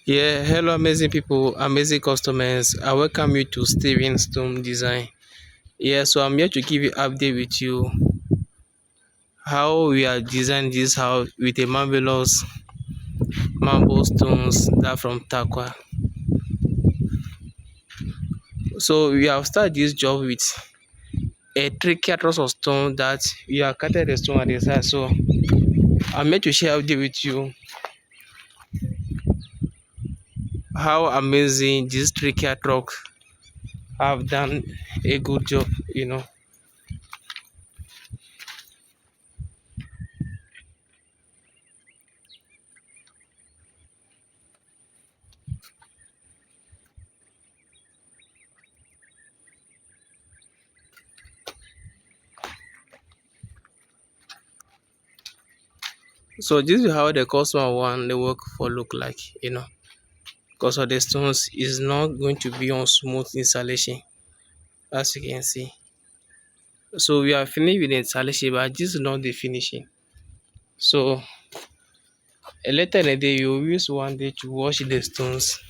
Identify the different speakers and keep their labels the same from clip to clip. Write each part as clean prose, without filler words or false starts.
Speaker 1: Yeah, hello, amazing people, amazing customers. I welcome you to Steven Stone Design. Yeah, so I'm here to give you update with you how we are designing this house with a marvelous marble stones that from Takwa. So we have started this job with a 3 carats of stone that we have cutted the stone at the side. So I'm here to share update with you how amazing these 3 carat rock have done a good job. So this is how the customer want the work for look like. Because of the stones is not going to be on smooth installation, as you can see. So we are finished with the installation, but this is not the finishing. So later in the day you will use one day to wash the stones.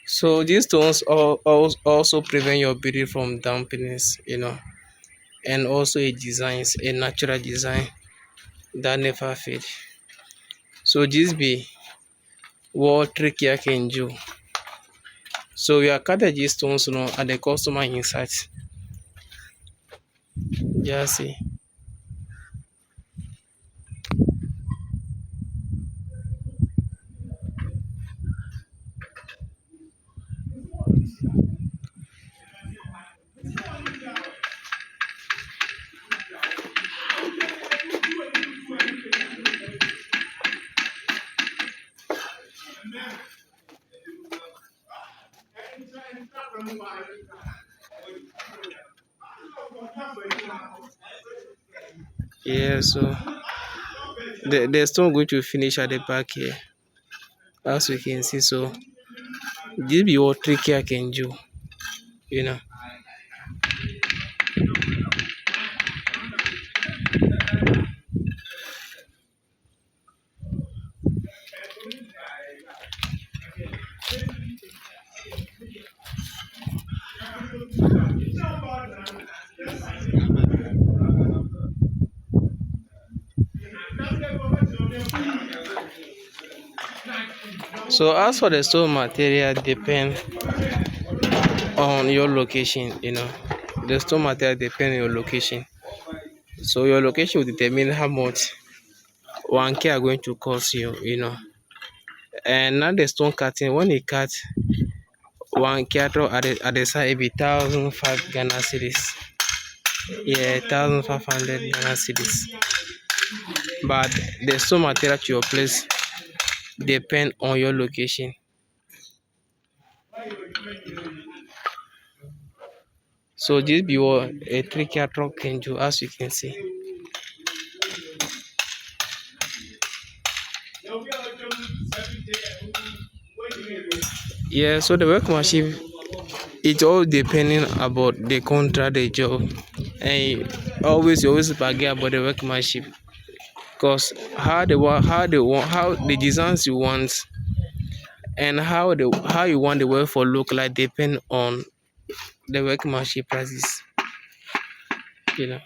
Speaker 1: So these stones also prevent your building from dampness, and also a natural design that never fade. So this be what trick I can do. So we are cutting these stones now at the customer inside. Just see. Yeah, so the stone going to finish at the back here, as we can see. So this be what trick I can do. So as for the stone material depend on your location. The stone material depend on your location. So your location will determine how much 1K are going to cost you. And now the stone cutting, when you cut 1K at the side, it be 1,005 Ghana cedis. Yeah, 1,500 Ghana cedis. But the stone material to your place depend on your location. So this be what a 3 carat rock can do, as you can see. Yeah, so the workmanship, it all depending about the contract, the job, and you always bargain about the workmanship, because how the designs you want and how you want the work for look like depend on the workmanship prices. You know.